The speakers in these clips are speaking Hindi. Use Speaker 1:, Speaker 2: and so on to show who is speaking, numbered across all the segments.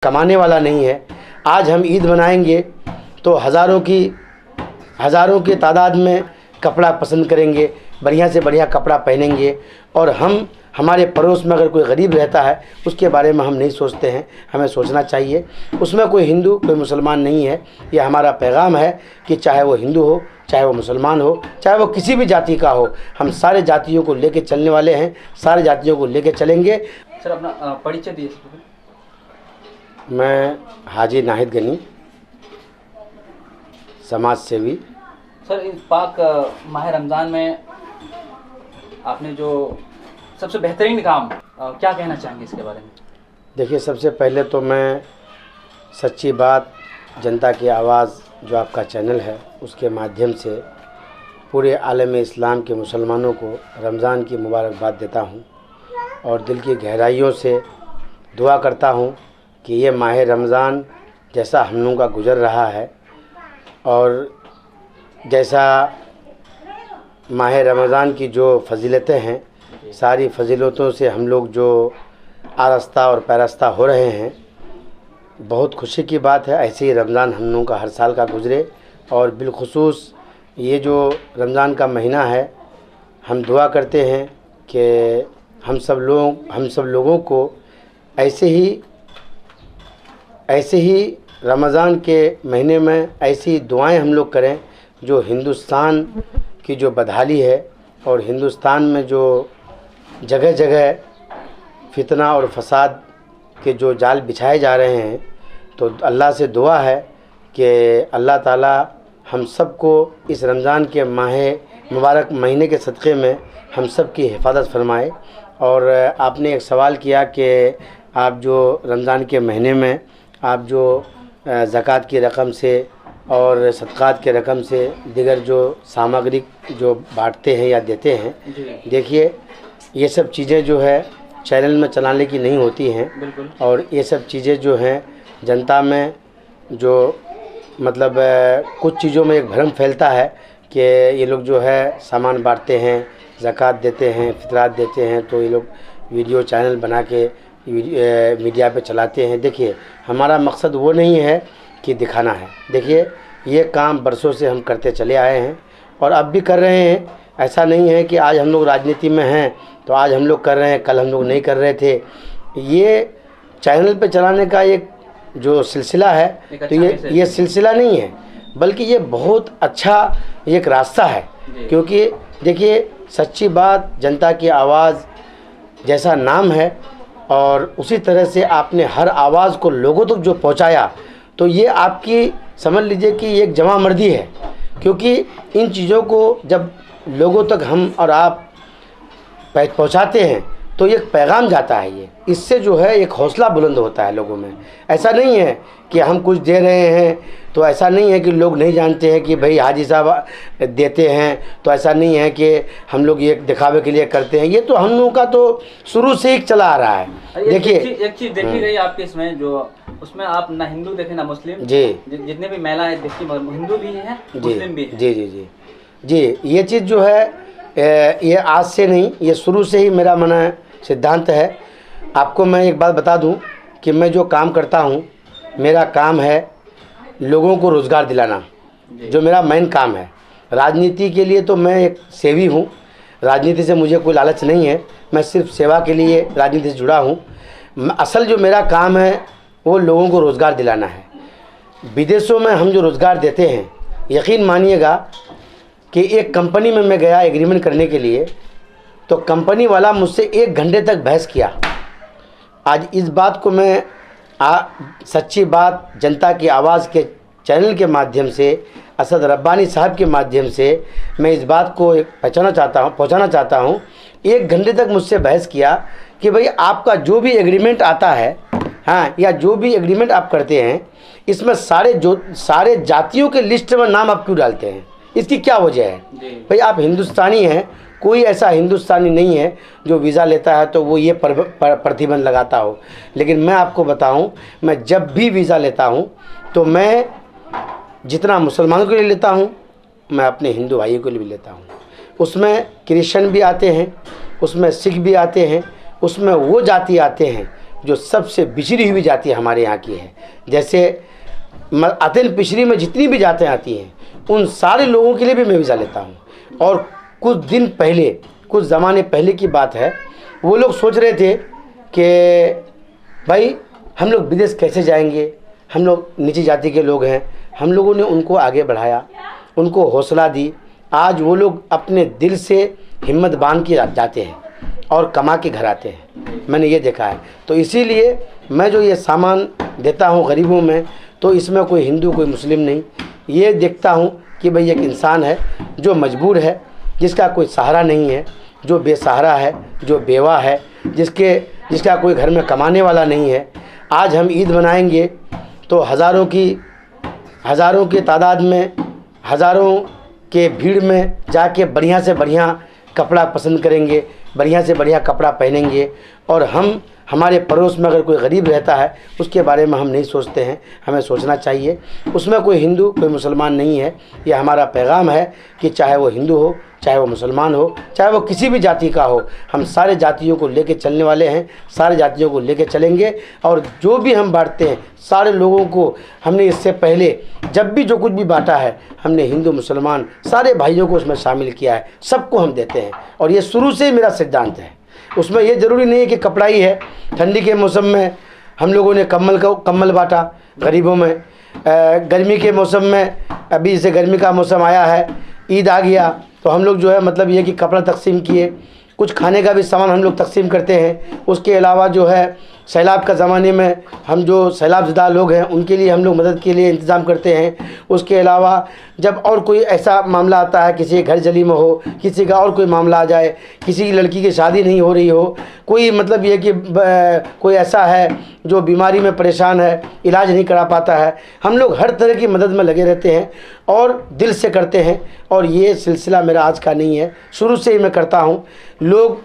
Speaker 1: कमाने वाला नहीं है। आज हम ईद मनाएंगे तो हज़ारों की तादाद में कपड़ा पसंद करेंगे, बढ़िया से बढ़िया कपड़ा पहनेंगे, और हमारे पड़ोस में अगर कोई गरीब रहता है उसके बारे में हम नहीं सोचते हैं। हमें सोचना चाहिए। उसमें कोई हिंदू कोई मुसलमान नहीं है। ये हमारा पैगाम है कि चाहे वो हिंदू हो, चाहे वो मुसलमान हो, चाहे वो किसी भी जाति का हो, हम सारे जातियों को लेके चलने वाले हैं, सारे जातियों को लेके चलेंगे।
Speaker 2: सर अपना परिचय दिए।
Speaker 1: मैं हाजी नाहिद गनी, समाज सेवी।
Speaker 2: सर इस पाक माह रमज़ान में आपने जो सबसे बेहतरीन काम क्या कहना चाहेंगे इसके बारे में?
Speaker 1: देखिए, सबसे पहले तो मैं सच्ची बात जनता की आवाज़ जो आपका चैनल है उसके माध्यम से पूरे आलम इस्लाम के मुसलमानों को रमज़ान की मुबारकबाद देता हूँ और दिल की गहराइयों से दुआ करता हूँ कि ये माह रमज़ान जैसा हम लोगों का गुज़र रहा है और जैसा माह रमज़ान की जो फजीलतें हैं, सारी फजीलतों से हम लोग जो आरास्ता और पैरास्ता हो रहे हैं, बहुत खुशी की बात है। ऐसे ही रमज़ान हम लोगों का हर साल का गुज़रे और बिलखुसूस ये जो रमज़ान का महीना है, हम दुआ करते हैं कि हम सब लोगों को ऐसे ही रमज़ान के महीने में ऐसी दुआएं हम लोग करें जो हिंदुस्तान की जो बदहाली है और हिंदुस्तान में जो जगह जगह फितना और फसाद के जो जाल बिछाए जा रहे हैं, तो अल्लाह से दुआ है कि अल्लाह ताला हम सबको इस रमज़ान के माह मुबारक महीने के सदक़े में हम सब की हिफाजत फरमाए। और आपने एक सवाल किया कि आप जो रमज़ान के महीने में आप जो ज़कात की रकम से और सदक़ात के रकम से दिगर जो सामग्री जो बांटते हैं या देते हैं, देखिए ये सब चीज़ें जो है चैनल में चलाने की नहीं होती हैं और ये सब चीज़ें जो हैं जनता में जो मतलब कुछ चीज़ों में एक भ्रम फैलता है कि ये लोग जो है सामान बांटते हैं, ज़कात देते हैं, फितरात देते हैं, तो ये लोग वीडियो चैनल बना के मीडिया पे चलाते हैं। देखिए, हमारा मकसद वो नहीं है कि दिखाना है। देखिए, ये काम बरसों से हम करते चले आए हैं और अब भी कर रहे हैं। ऐसा नहीं है कि आज हम लोग राजनीति में हैं तो आज हम लोग कर रहे हैं, कल हम लोग नहीं कर रहे थे। ये चैनल पे चलाने का एक जो सिलसिला है, तो ये सिलसिला नहीं है, बल्कि ये बहुत अच्छा एक रास्ता है। क्योंकि देखिए, सच्ची बात जनता की आवाज़ जैसा नाम है और उसी तरह से आपने हर आवाज़ को लोगों तक जो पहुंचाया, तो ये आपकी समझ लीजिए कि एक जमा मर्दी है। क्योंकि इन चीज़ों को जब लोगों तक हम और आप पहुंचाते हैं तो एक पैगाम जाता है। ये इससे जो है एक हौसला बुलंद होता है लोगों में। ऐसा नहीं है कि हम कुछ दे रहे हैं तो ऐसा नहीं है कि लोग नहीं जानते हैं कि भाई हाजी साहब देते हैं, तो ऐसा नहीं है कि हम लोग ये दिखावे के लिए करते हैं। ये तो हम लोगों का तो शुरू से ही चला आ रहा है। देखिए, एक चीज़ देखी गई आपके इसमें, जो उसमें आप ना हिंदू देखे ना मुस्लिम, जी जितने भी महिलाएं देखी हिंदू भी हैं, मुस्लिम भी हैं। जी जी जी जी ये चीज़ जो है ये आज से नहीं, ये शुरू से ही मेरा मन सिद्धांत है। आपको मैं एक बात बता दूं कि मैं जो काम करता हूं, मेरा काम है लोगों को रोज़गार दिलाना, जो मेरा मेन काम है। राजनीति के लिए तो मैं एक सेवी हूं, राजनीति से मुझे कोई लालच नहीं है, मैं सिर्फ सेवा के लिए राजनीति से जुड़ा हूं। असल जो मेरा काम है वो लोगों को रोज़गार दिलाना है। विदेशों में हम जो रोज़गार देते हैं, यकीन मानिएगा कि एक कंपनी में मैं गया एग्रीमेंट करने के लिए, तो कंपनी वाला मुझसे 1 घंटे तक बहस किया। आज इस बात को मैं सच्ची बात जनता की आवाज़ के चैनल के माध्यम से, असद रब्बानी साहब के माध्यम से मैं इस बात को पहुंचाना चाहता हूं। 1 घंटे तक मुझसे बहस किया कि भाई आपका जो भी एग्रीमेंट आता है, हाँ, या जो भी एग्रीमेंट आप करते हैं, इसमें सारे जातियों के लिस्ट में नाम आप क्यों डालते हैं, इसकी क्या वजह है? भाई आप हिंदुस्तानी हैं, कोई ऐसा हिंदुस्तानी नहीं है जो वीज़ा लेता है तो वो ये प्रतिबंध लगाता हो। लेकिन मैं आपको बताऊं, मैं जब भी वीज़ा लेता हूं तो मैं जितना मुसलमानों के लिए लेता हूं, मैं अपने हिंदू भाइयों के लिए भी लेता हूं। उसमें क्रिश्चियन भी आते हैं, उसमें सिख भी आते हैं, उसमें वो जाति आते हैं जो सबसे पिछड़ी हुई जाति हमारे यहाँ की है। जैसे अत्यंत पिछड़ी में जितनी भी जातें आती हैं उन सारे लोगों के लिए भी मैं वीज़ा लेता हूँ। और कुछ दिन पहले, कुछ ज़माने पहले की बात है, वो लोग सोच रहे थे कि भाई हम लोग विदेश कैसे जाएंगे, हम लोग नीची जाति के लोग हैं। हम लोगों ने उनको आगे बढ़ाया, उनको हौसला दी। आज वो लोग अपने दिल से हिम्मत बांध के जाते हैं और कमा के घर आते हैं, मैंने ये देखा है। तो इसीलिए मैं जो ये सामान देता हूँ गरीबों में, तो इसमें कोई हिंदू कोई मुस्लिम नहीं, ये देखता हूँ कि भाई एक इंसान है जो मजबूर है, जिसका कोई सहारा नहीं है, जो बेसहारा है, जो बेवा है, जिसका कोई घर में कमाने वाला नहीं है। आज हम ईद मनाएंगे तो हज़ारों की तादाद में, हज़ारों के भीड़ में जाके बढ़िया से बढ़िया कपड़ा पसंद करेंगे, बढ़िया से बढ़िया कपड़ा पहनेंगे। और हमारे पड़ोस में अगर कोई गरीब रहता है उसके बारे में हम नहीं सोचते हैं, हमें सोचना चाहिए। उसमें कोई हिंदू कोई मुसलमान नहीं है। ये हमारा पैगाम है कि चाहे वो हिंदू हो, चाहे वो मुसलमान हो, चाहे वो किसी भी जाति का हो, हम सारे जातियों को लेके चलने वाले हैं, सारे जातियों को लेके चलेंगे। और जो भी हम बांटते हैं सारे लोगों को, हमने इससे पहले जब भी जो कुछ भी बांटा है हमने हिंदू मुसलमान सारे भाइयों को उसमें शामिल किया है, सबको हम देते हैं। और ये शुरू से मेरा सिद्धांत है। उसमें ये ज़रूरी नहीं है कि कपड़ा ही है। ठंडी के मौसम में हम लोगों ने कम्बल बांटा गरीबों में। गर्मी के मौसम में, अभी जैसे गर्मी का मौसम आया है, ईद आ गया, तो हम लोग जो है मतलब ये कि कपड़ा तकसीम किए। कुछ खाने का भी सामान हम लोग तकसीम करते हैं। उसके अलावा जो है सैलाब का ज़माने में हम जो सैलाबज़दा लोग हैं उनके लिए हम लोग मदद के लिए इंतज़ाम करते हैं। उसके अलावा जब और कोई ऐसा मामला आता है, किसी घर जली में हो, किसी का और कोई मामला आ जाए, किसी की लड़की की शादी नहीं हो रही हो, कोई मतलब ये कि कोई ऐसा है जो बीमारी में परेशान है, इलाज नहीं करा पाता है, हम लोग हर तरह की मदद में लगे रहते हैं और दिल से करते हैं। और ये सिलसिला मेरा आज का नहीं है, शुरू से ही मैं करता हूँ। लोग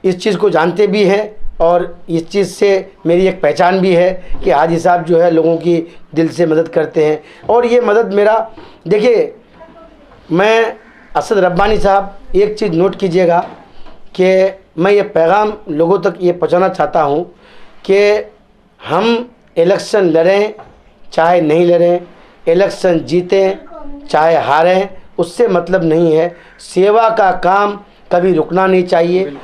Speaker 1: इस चीज़ को जानते भी हैं और इस चीज़ से मेरी एक पहचान भी है कि हाजी साहब जो है लोगों की दिल से मदद करते हैं। और ये मदद मेरा, देखिए मैं असद रब्बानी साहब, एक चीज़ नोट कीजिएगा कि मैं ये पैगाम लोगों तक ये पहुंचाना चाहता हूं कि हम इलेक्शन लड़ें चाहे नहीं लड़ें, इलेक्शन जीतें चाहे हारें, उससे मतलब नहीं है। सेवा का काम कभी रुकना नहीं चाहिए।